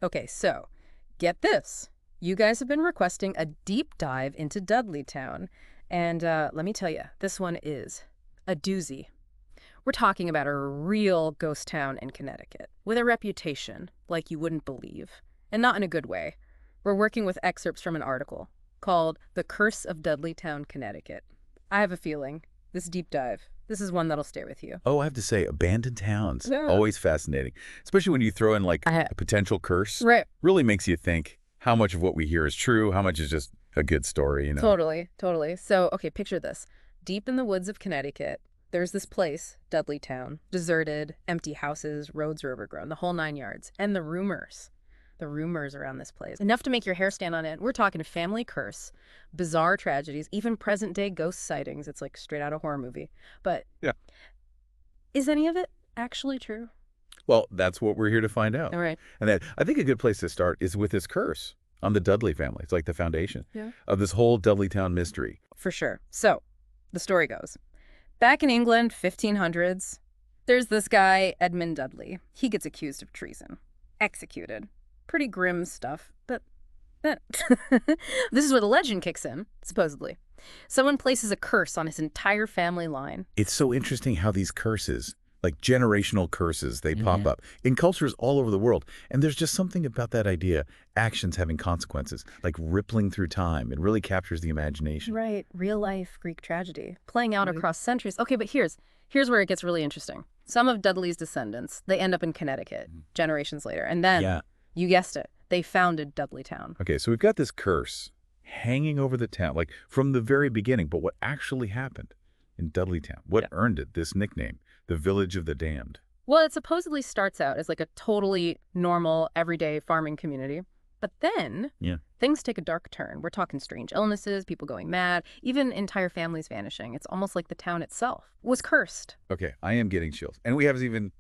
Okay, so get this. You guys have been requesting a deep dive into Dudley Town. And let me tell you, this one is a doozy. We're talking about a real ghost town in Connecticut with a reputation like you wouldn't believe, and not in a good way. We're working with excerpts from an article called The Curse of Dudley Town, Connecticut. I have a feeling this deep dive, this is one that'll stay with you. Oh, I have to say, abandoned towns, Yeah. always fascinating. Especially when you throw in like I a potential curse. Right. Really makes you think how much of what we hear is true, how much is just a good story, Totally, totally. So, okay, picture this. Deep in the woods of Connecticut, there's this place, Dudley Town, deserted, empty houses, roads are overgrown, the whole 9 yards. And the rumors around this place. Enough to make your hair stand on end. We're talking family curse, bizarre tragedies, even present-day ghost sightings. It's like straight out of a horror movie. But Yeah. is any of it actually true? Well, that's what we're here to find out. All right. And that, I think a good place to start is with this curse on the Dudley family. It's like the foundation Yeah. of this whole Dudley Town mystery. For sure. So, the story goes. Back in England, 1500s, there's this guy, Edmund Dudley. He gets accused of treason. Executed. Pretty grim stuff, but this is where the legend kicks in, supposedly. Someone places a curse on his entire family line. It's so interesting how these curses, like generational curses, they pop up in cultures all over the world. And there's just something about that idea, actions having consequences, like rippling through time. It really captures the imagination. Right. Real life Greek tragedy, playing out across centuries. Okay, but here's where it gets really interesting. Some of Dudley's descendants, they end up in Connecticut generations later. And then, you guessed it, they founded Dudley Town. Okay, so we've got this curse hanging over the town, like from the very beginning. But what actually happened in Dudley Town? What earned it this nickname, the Village of the Damned? Well, it supposedly starts out as like a totally normal, everyday farming community. But then things take a dark turn. We're talking strange illnesses, people going mad, even entire families vanishing. It's almost like the town itself was cursed. Okay, I am getting chills. And we haven't even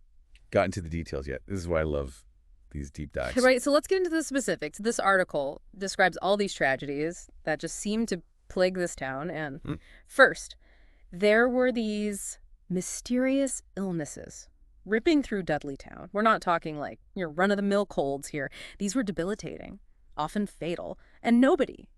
gotten to the details yet. This is why I love these deep dives. Right, so let's get into the specifics. This article describes all these tragedies that just seem to plague this town. And first, there were these mysterious illnesses ripping through Dudley Town. We're not talking like your run-of-the-mill colds here. These were debilitating, often fatal, and nobody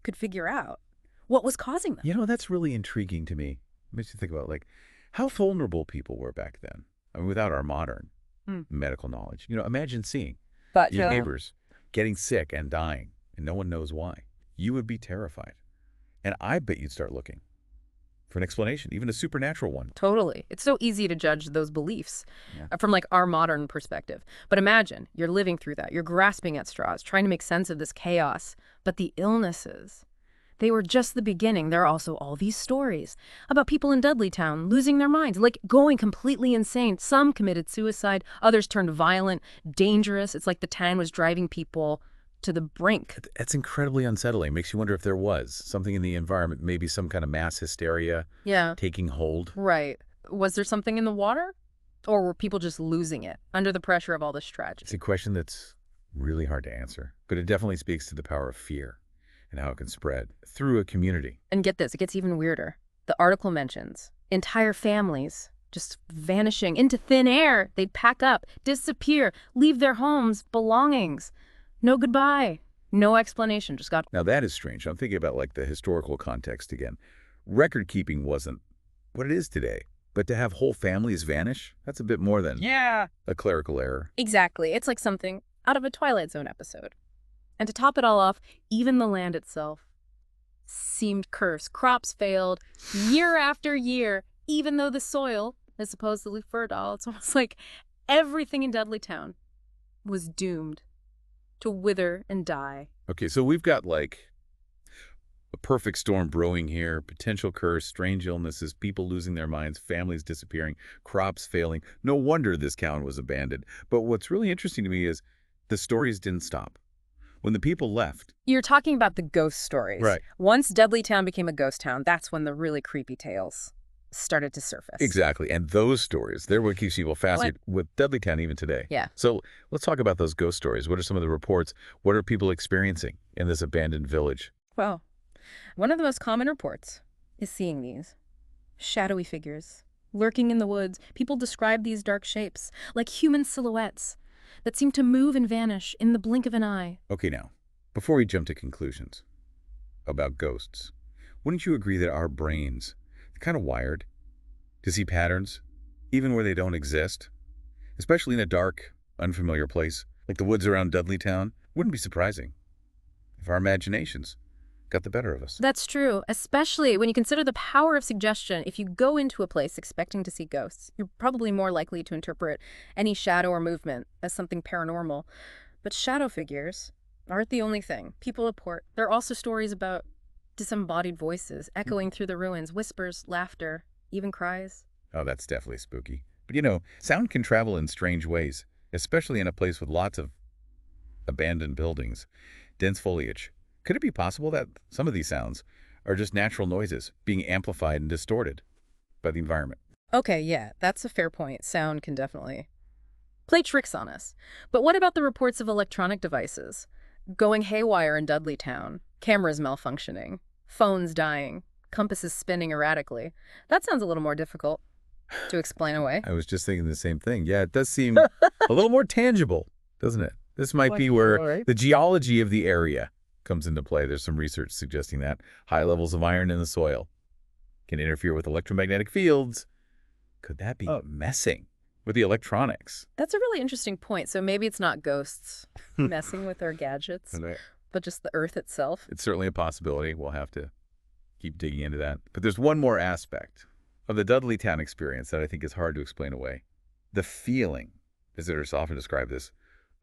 could figure out what was causing them. You know, that's really intriguing to me. It makes you think about like how vulnerable people were back then. I mean, without our modern medical knowledge. You know, imagine seeing your neighbors getting sick and dying, and no one knows why. You would be terrified. And I bet you'd start looking for an explanation, even a supernatural one. Totally. It's so easy to judge those beliefs from like our modern perspective. But imagine you're living through that. You're grasping at straws, trying to make sense of this chaos. But the illnesses, they were just the beginning. There are also all these stories about people in Dudley Town losing their minds, like going completely insane. Some committed suicide, others turned violent, dangerous. It's like the town was driving people to the brink. That's incredibly unsettling. Makes you wonder if there was something in the environment, maybe some kind of mass hysteria taking hold. Right. Was there something in the water? Or were people just losing it under the pressure of all this tragedy? It's a question that's really hard to answer, but it definitely speaks to the power of fear and how it can spread through a community. And get this, it gets even weirder. The article mentions entire families just vanishing into thin air. They'd pack up, disappear, leave their homes, belongings. No goodbye. No explanation. Just got... Now that is strange. I'm thinking about like the historical context again. Record keeping wasn't what it is today. But to have whole families vanish, that's a bit more than a clerical error. Exactly. It's like something out of a Twilight Zone episode. And to top it all off, even the land itself seemed cursed. Crops failed year after year, even though the soil is supposedly fertile. It's almost like everything in Dudley Town was doomed to wither and die. Okay, so we've got like a perfect storm brewing here, potential curse, strange illnesses, people losing their minds, families disappearing, crops failing. No wonder this town was abandoned. But what's really interesting to me is the stories didn't stop. When the people left... You're talking about the ghost stories. Right. Once Dudley Town became a ghost town, that's when the really creepy tales started to surface. Exactly. And those stories, they're what keeps people fascinated with Dudley Town even today. Yeah. So let's talk about those ghost stories. What are some of the reports? What are people experiencing in this abandoned village? Well, one of the most common reports is seeing these shadowy figures lurking in the woods. People describe these dark shapes like human silhouettes. that seem to move and vanish in the blink of an eye. Okay, now, before we jump to conclusions about ghosts, wouldn't you agree that our brains are kind of wired to see patterns, even where they don't exist? Especially in a dark, unfamiliar place like the woods around Dudley Town. Wouldn't be surprising if our imaginations got the better of us. That's true, especially when you consider the power of suggestion. If you go into a place expecting to see ghosts, you're probably more likely to interpret any shadow or movement as something paranormal. But shadow figures aren't the only thing people report. There are also stories about disembodied voices echoing through the ruins, whispers, laughter, even cries. Oh, that's definitely spooky. But you know, sound can travel in strange ways, especially in a place with lots of abandoned buildings, dense foliage. Could it be possible that some of these sounds are just natural noises being amplified and distorted by the environment? Okay, yeah, that's a fair point. Sound can definitely play tricks on us. But what about the reports of electronic devices going haywire in Dudley Town, cameras malfunctioning, phones dying, compasses spinning erratically? That sounds a little more difficult to explain away. I was just thinking the same thing. Yeah, it does seem a little more tangible, doesn't it? This might be where the geology of the area comes into play. There's some research suggesting that high levels of iron in the soil can interfere with electromagnetic fields. Could that be messing with the electronics? That's a really interesting point. So maybe it's not ghosts messing with our gadgets, but just the earth itself. It's certainly a possibility. We'll have to keep digging into that. But there's one more aspect of the Dudley Town experience that I think is hard to explain away. The feeling, visitors often describe this,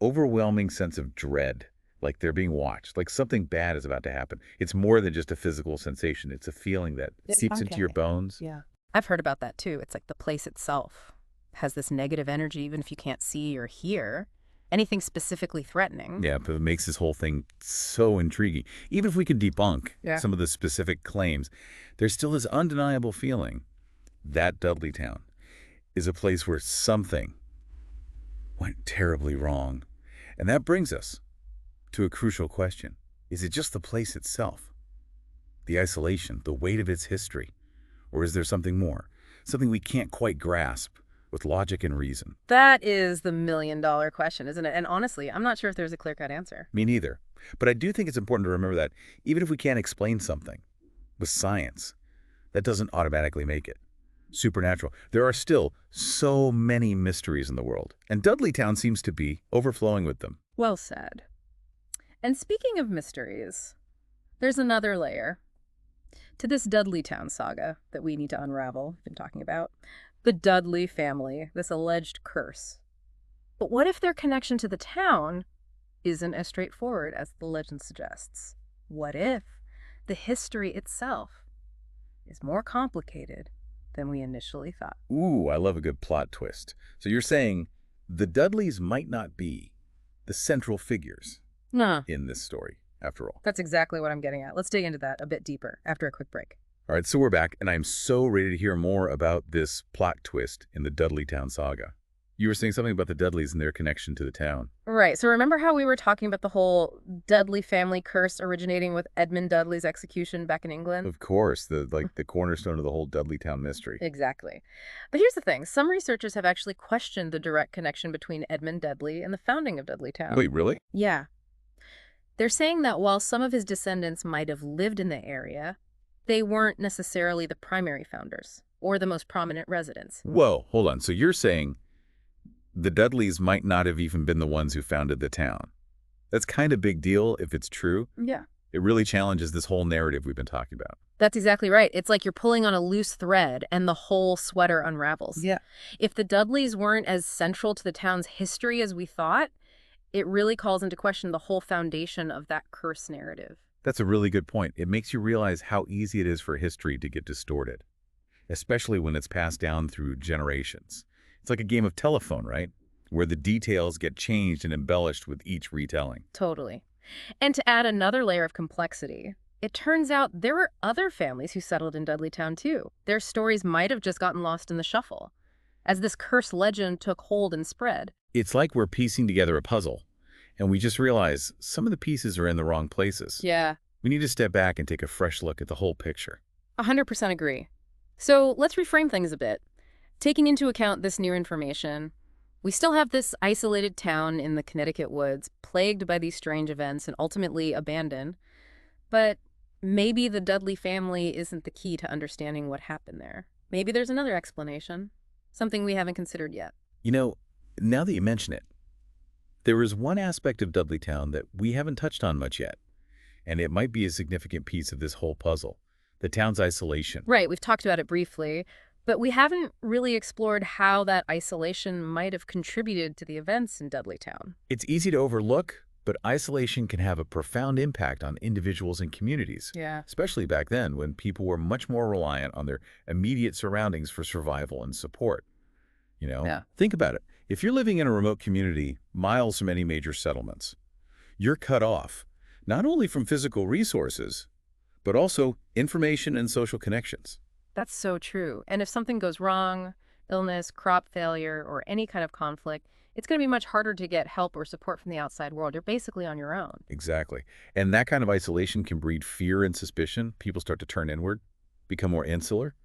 overwhelming sense of dread, like they're being watched, like something bad is about to happen. It's more than just a physical sensation. It's a feeling that seeps into your bones. Yeah. I've heard about that too. It's like the place itself has this negative energy, even if you can't see or hear anything specifically threatening. Yeah, but it makes this whole thing so intriguing. Even if we can debunk some of the specific claims, there's still this undeniable feeling that Dudley Town is a place where something went terribly wrong. And that brings us to a crucial question. Is it just the place itself? The isolation, the weight of its history? Or is there something more? Something we can't quite grasp with logic and reason? That is the million-dollar question, isn't it? And honestly, I'm not sure if there's a clear-cut answer. Me neither. But I do think it's important to remember that even if we can't explain something with science, that doesn't automatically make it supernatural. There are still so many mysteries in the world, and Dudley Town seems to be overflowing with them. Well said. And speaking of mysteries, there's another layer to this Dudley Town saga that we need to unravel, been talking about. The Dudley family, this alleged curse. But what if their connection to the town isn't as straightforward as the legend suggests? What if the history itself is more complicated than we initially thought? Ooh, I love a good plot twist. So you're saying the Dudleys might not be the central figures in this story, after all. That's exactly what I'm getting at. Let's dig into that a bit deeper after a quick break. All right, so we're back, and I'm so ready to hear more about this plot twist in the Dudley Town saga. You were saying something about the Dudleys and their connection to the town. Right. So remember how we were talking about the whole Dudley family curse originating with Edmund Dudley's execution back in England? Of course, the cornerstone of the whole Dudley Town mystery. Exactly. But here's the thing. Some researchers have actually questioned the direct connection between Edmund Dudley and the founding of Dudley Town. Wait, really? Yeah. They're saying that while some of his descendants might have lived in the area, they weren't necessarily the primary founders or the most prominent residents. Whoa, hold on. So you're saying the Dudleys might not have even been the ones who founded the town. That's kind of a big deal if it's true. Yeah. It really challenges this whole narrative we've been talking about. That's exactly right. It's like you're pulling on a loose thread and the whole sweater unravels. Yeah. If the Dudleys weren't as central to the town's history as we thought, it really calls into question the whole foundation of that curse narrative. That's a really good point. It makes you realize how easy it is for history to get distorted, especially when it's passed down through generations. It's like a game of telephone, right? Where the details get changed and embellished with each retelling. Totally. And to add another layer of complexity, it turns out there were other families who settled in Dudley Town too. Their stories might have just gotten lost in the shuffle as this cursed legend took hold and spread. It's like we're piecing together a puzzle, and we just realize some of the pieces are in the wrong places. Yeah. We need to step back and take a fresh look at the whole picture. 100% agree. So let's reframe things a bit. Taking into account this new information, We still have this isolated town in the Connecticut woods, plagued by these strange events and ultimately abandoned. But maybe the Dudley family isn't the key to understanding what happened there. Maybe there's another explanation, something we haven't considered yet. You know, now that you mention it, there is one aspect of Dudley Town that we haven't touched on much yet, and it might be a significant piece of this whole puzzle, the town's isolation. Right, we've talked about it briefly, but we haven't really explored how that isolation might have contributed to the events in Dudley Town. It's easy to overlook, but isolation can have a profound impact on individuals and communities. Yeah. Especially back then when people were much more reliant on their immediate surroundings for survival and support. Yeah. Think about it. If you're living in a remote community, miles from any major settlements, you're cut off, not only from physical resources, but also information and social connections. That's so true. And if something goes wrong, illness, crop failure, or any kind of conflict, it's going to be much harder to get help or support from the outside world. You're basically on your own. Exactly. And that kind of isolation can breed fear and suspicion. People start to turn inward, become more insular,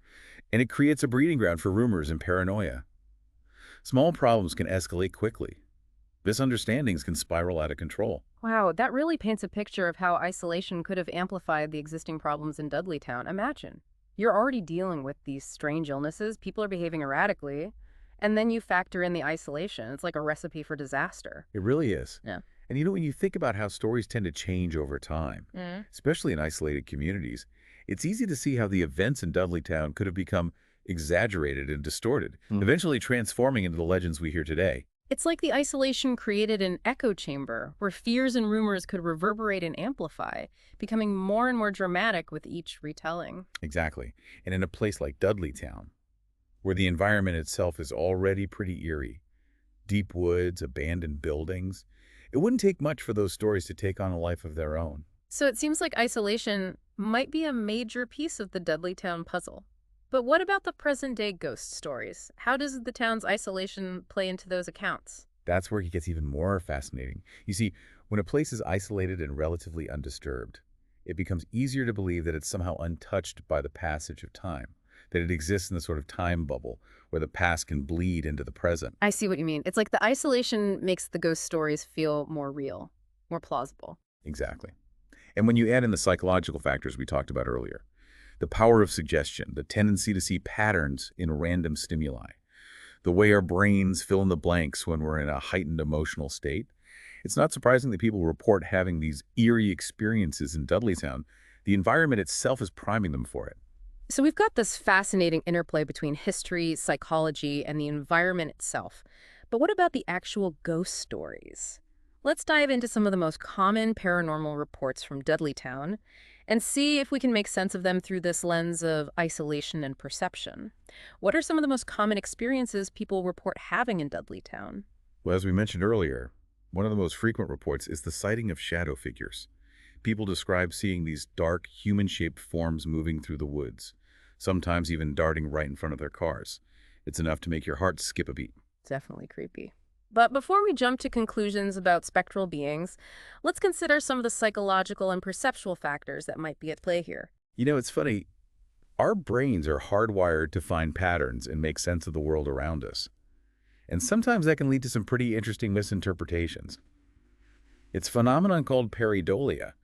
and it creates a breeding ground for rumors and paranoia. Small problems can escalate quickly. Misunderstandings can spiral out of control. Wow, that really paints a picture of how isolation could have amplified the existing problems in Dudley Town. Imagine, you're already dealing with these strange illnesses, people are behaving erratically, and then you factor in the isolation. It's like a recipe for disaster. It really is. Yeah. And when you think about how stories tend to change over time, especially in isolated communities, it's easy to see how the events in Dudley Town could have become exaggerated and distorted, eventually transforming into the legends we hear today. It's like the isolation created an echo chamber where fears and rumors could reverberate and amplify, becoming more and more dramatic with each retelling. Exactly. And in a place like Dudley Town, where the environment itself is already pretty eerie, deep woods, abandoned buildings, it wouldn't take much for those stories to take on a life of their own. So it seems like isolation might be a major piece of the Dudley Town puzzle. But what about the present-day ghost stories? How does the town's isolation play into those accounts? That's where it gets even more fascinating. You see, when a place is isolated and relatively undisturbed, it becomes easier to believe that it's somehow untouched by the passage of time, that it exists in the sort of time bubble where the past can bleed into the present. I see what you mean. It's like the isolation makes the ghost stories feel more real, more plausible. Exactly. And when you add in the psychological factors we talked about earlier, the power of suggestion, the tendency to see patterns in random stimuli, the way our brains fill in the blanks when we're in a heightened emotional state, it's not surprising that people report having these eerie experiences in Dudley Town. The environment itself is priming them for it. So we've got this fascinating interplay between history, psychology, and the environment itself. But what about the actual ghost stories? Let's dive into some of the most common paranormal reports from Dudley Town and see if we can make sense of them through this lens of isolation and perception. What are some of the most common experiences people report having in Dudley Town? Well, as we mentioned earlier, one of the most frequent reports is the sighting of shadow figures. People describe seeing these dark, human-shaped forms moving through the woods, sometimes even darting right in front of their cars. It's enough to make your heart skip a beat. Definitely creepy. But before we jump to conclusions about spectral beings, let's consider some of the psychological and perceptual factors that might be at play here. It's funny. Our brains are hardwired to find patterns and make sense of the world around us. And sometimes that can lead to some pretty interesting misinterpretations. It's a phenomenon called pareidolia,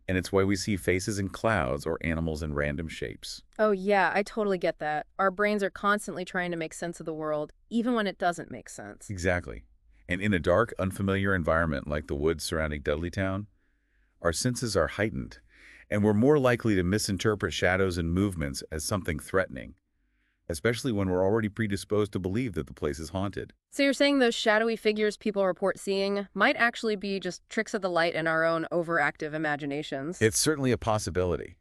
and it's why we see faces in clouds or animals in random shapes. Oh yeah, I totally get that. Our brains are constantly trying to make sense of the world, even when it doesn't make sense. Exactly. And in a dark, unfamiliar environment like the woods surrounding Dudley Town, our senses are heightened, and we're more likely to misinterpret shadows and movements as something threatening, especially when we're already predisposed to believe that the place is haunted. So you're saying those shadowy figures people report seeing might actually be just tricks of the light in our own overactive imaginations? It's certainly a possibility.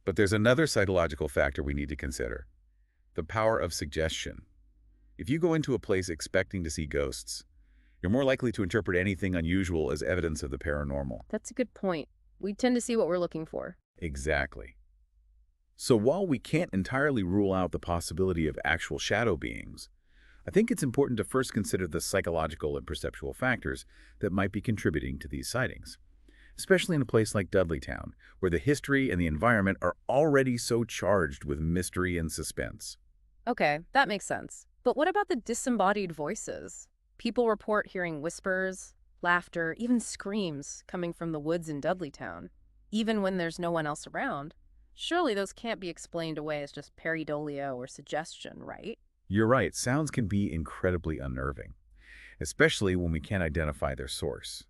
But there's another psychological factor we need to consider: the power of suggestion. If you go into a place expecting to see ghosts, you're more likely to interpret anything unusual as evidence of the paranormal. That's a good point. We tend to see what we're looking for. Exactly. So while we can't entirely rule out the possibility of actual shadow beings, I think it's important to first consider the psychological and perceptual factors that might be contributing to these sightings, especially in a place like Dudley Town, where the history and the environment are already so charged with mystery and suspense. Okay, that makes sense. But what about the disembodied voices? People report hearing whispers, laughter, even screams coming from the woods in Dudley Town, even when there's no one else around. Surely those can't be explained away as just pareidolia or suggestion, right? You're right, sounds can be incredibly unnerving, especially when we can't identify their source.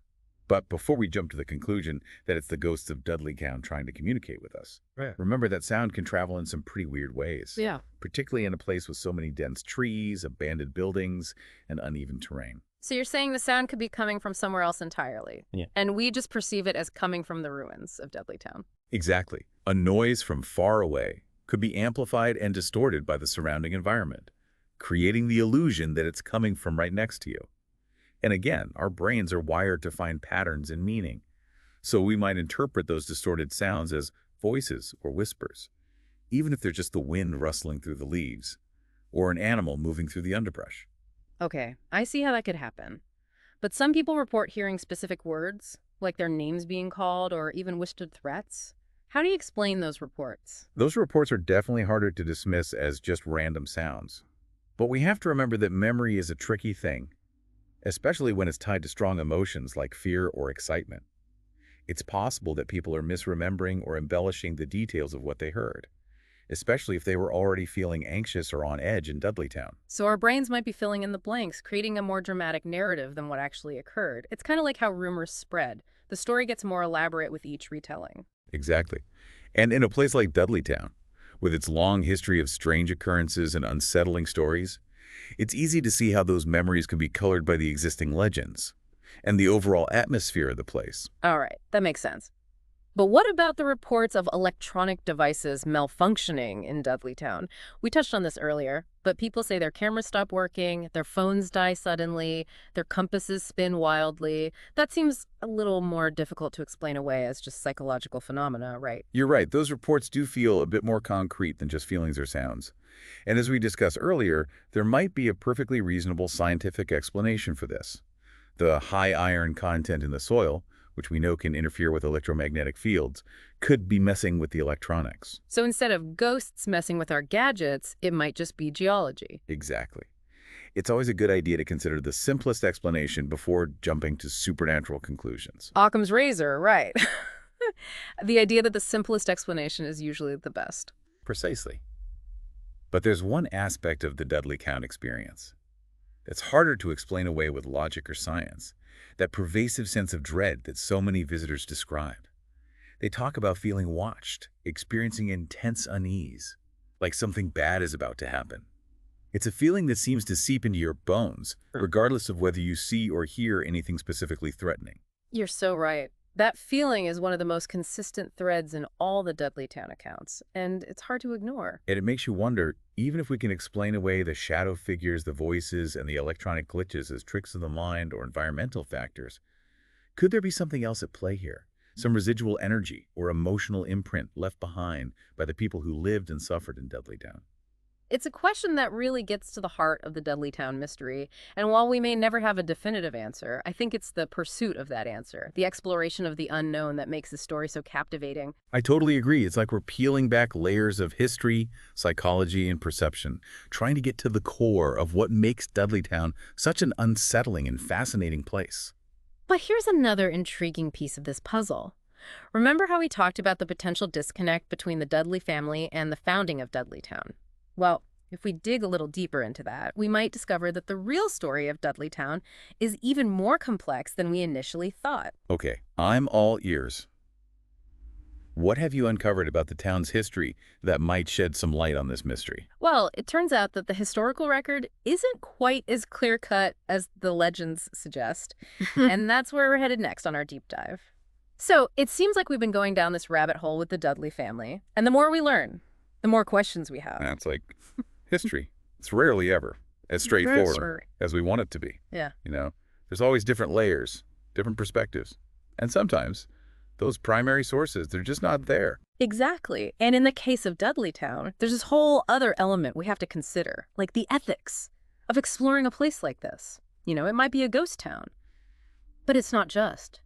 But before we jump to the conclusion that it's the ghosts of Dudley Town trying to communicate with us, Right. remember that sound can travel in some pretty weird ways. Yeah. Particularly in a place with so many dense trees, abandoned buildings, and uneven terrain. So you're saying the sound could be coming from somewhere else entirely. Yeah. And we just perceive it as coming from the ruins of Dudley Town. Exactly. A noise from far away could be amplified and distorted by the surrounding environment, creating the illusion that it's coming from right next to you. And again, our brains are wired to find patterns and meaning, so we might interpret those distorted sounds as voices or whispers, even if they're just the wind rustling through the leaves or an animal moving through the underbrush. Okay, I see how that could happen. But some people report hearing specific words, like their names being called or even whispered threats. How do you explain those reports? Those reports are definitely harder to dismiss as just random sounds. But we have to remember that memory is a tricky thing, especially when it's tied to strong emotions like fear or excitement. It's possible that people are misremembering or embellishing the details of what they heard, especially if they were already feeling anxious or on edge in Dudley Town. So our brains might be filling in the blanks, creating a more dramatic narrative than what actually occurred. It's kind of like how rumors spread. The story gets more elaborate with each retelling. Exactly. And in a place like Dudley Town, with its long history of strange occurrences and unsettling stories, it's easy to see how those memories can be colored by the existing legends and the overall atmosphere of the place. All right, that makes sense. But what about the reports of electronic devices malfunctioning in Dudley Town? We touched on this earlier, but people say their cameras stop working, their phones die suddenly, their compasses spin wildly. That seems a little more difficult to explain away as just psychological phenomena, right? You're right, those reports do feel a bit more concrete than just feelings or sounds. And as we discussed earlier, there might be a perfectly reasonable scientific explanation for this. The high iron content in the soil, which we know can interfere with electromagnetic fields, could be messing with the electronics. So instead of ghosts messing with our gadgets, it might just be geology. Exactly. It's always a good idea to consider the simplest explanation before jumping to supernatural conclusions. Occam's razor, right. The idea that the simplest explanation is usually the best. Precisely. But there's one aspect of the Dudley Town experience that's harder to explain away with logic or science, that pervasive sense of dread that so many visitors describe. They talk about feeling watched, experiencing intense unease, like something bad is about to happen. It's a feeling that seems to seep into your bones, regardless of whether you see or hear anything specifically threatening. You're so right. That feeling is one of the most consistent threads in all the Dudley Town accounts, and it's hard to ignore. And it makes you wonder, even if we can explain away the shadow figures, the voices, and the electronic glitches as tricks of the mind or environmental factors, could there be something else at play here? Some residual energy or emotional imprint left behind by the people who lived and suffered in Dudley Town? It's a question that really gets to the heart of the Dudley Town mystery, and while we may never have a definitive answer, I think it's the pursuit of that answer, the exploration of the unknown that makes the story so captivating. I totally agree. It's like we're peeling back layers of history, psychology, and perception, trying to get to the core of what makes Dudley Town such an unsettling and fascinating place. But here's another intriguing piece of this puzzle. Remember how we talked about the potential disconnect between the Dudley family and the founding of Dudley Town? Well, if we dig a little deeper into that, we might discover that the real story of Dudley Town is even more complex than we initially thought. Okay, I'm all ears. What have you uncovered about the town's history that might shed some light on this mystery? Well, it turns out that the historical record isn't quite as clear-cut as the legends suggest, and that's where we're headed next on our deep dive. So, it seems like we've been going down this rabbit hole with the Dudley family, and the more we learn, the more questions we have. That's like history. It's rarely ever as straightforward as we want it to be. Yeah. You know, there's always different layers, different perspectives. And sometimes those primary sources, they're just not there. Exactly. And in the case of Dudley Town, there's this whole other element we have to consider, like the ethics of exploring a place like this. You know, it might be a ghost town, but it's not just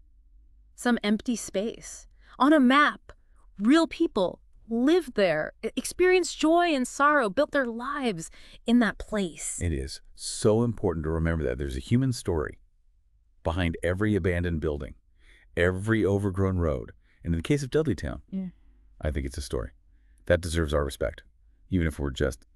some empty space. On a map, real people lived there, experienced joy and sorrow, built their lives in that place. It is so important to remember that there's a human story behind every abandoned building, every overgrown road. And in the case of Dudley Town, I think it's a story that deserves our respect, even if we're just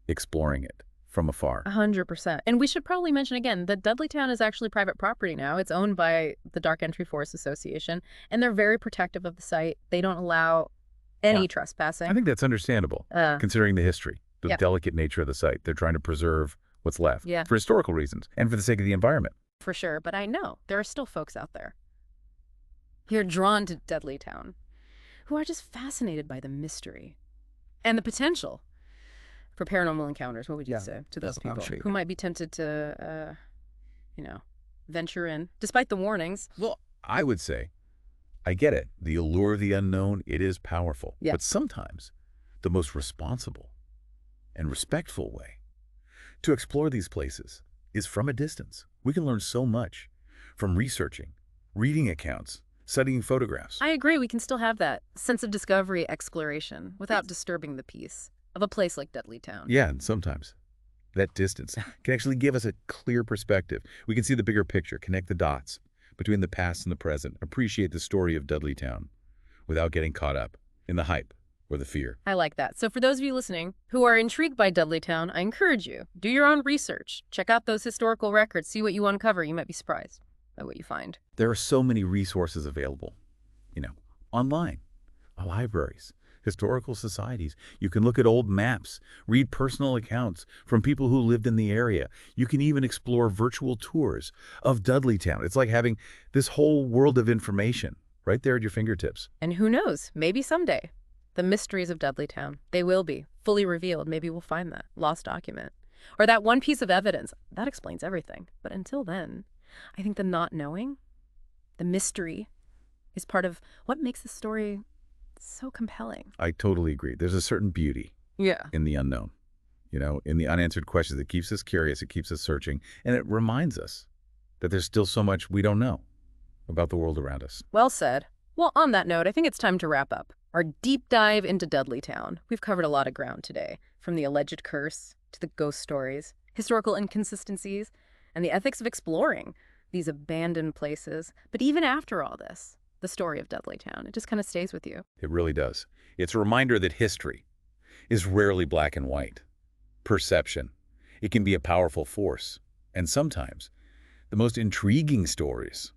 exploring it from afar. 100%. And we should probably mention again that Dudley Town is actually private property now. It's owned by the Dark Entry Forest Association, and they're very protective of the site. They don't allow any trespassing. I think that's understandable, considering the history, the delicate nature of the site. They're trying to preserve what's left for historical reasons and for the sake of the environment. For sure, but I know there are still folks out there who are drawn to Dudley Town, who are just fascinated by the mystery and the potential for paranormal encounters. What would you say to those people who might be tempted to, venture in, despite the warnings? Well, I would say, I get it. The allure of the unknown, it is powerful. But sometimes the most responsible and respectful way to explore these places is from a distance. We can learn so much from researching, reading accounts, studying photographs. I agree. We can still have that sense of discovery, exploration, without disturbing the peace of a place like Dudley Town. Yeah, and sometimes that distance can actually give us a clear perspective. We can see the bigger picture, connect the dots between the past and the present, appreciate the story of Dudley Town without getting caught up in the hype or the fear. I like that. So for those of you listening who are intrigued by Dudley Town, I encourage you, do your own research. Check out those historical records, see what you uncover. You might be surprised by what you find. There are so many resources available, online, libraries, historical societies. You can look at old maps, read personal accounts from people who lived in the area. You can even explore virtual tours of Dudley Town. It's like having this whole world of information right there at your fingertips. And who knows, maybe someday, the mysteries of Dudley Town, they will be fully revealed. Maybe we'll find that lost document or that one piece of evidence that explains everything. But until then, I think the not knowing, the mystery, is part of what makes the story so compelling. I totally agree. There's a certain beauty in the unknown, in the unanswered questions. It keeps us curious, it keeps us searching, and it reminds us that there's still so much we don't know about the world around us. Well said. Well, on that note, I think it's time to wrap up our deep dive into Dudley Town. We've covered a lot of ground today, from the alleged curse to the ghost stories, historical inconsistencies, and the ethics of exploring these abandoned places. But even after all this, the story of Dudley Town, it just kind of stays with you. It really does. It's a reminder that history is rarely black and white. Perception, it can be a powerful force. And sometimes the most intriguing stories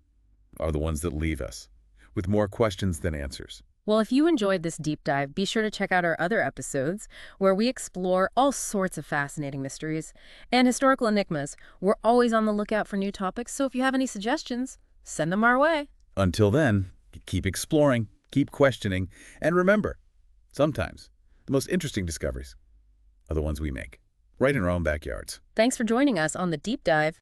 are the ones that leave us with more questions than answers. Well, if you enjoyed this deep dive, be sure to check out our other episodes where we explore all sorts of fascinating mysteries and historical enigmas. We're always on the lookout for new topics, so if you have any suggestions, send them our way. Until then, keep exploring, keep questioning, and remember, sometimes the most interesting discoveries are the ones we make, right in our own backyards. Thanks for joining us on The Deep Dive.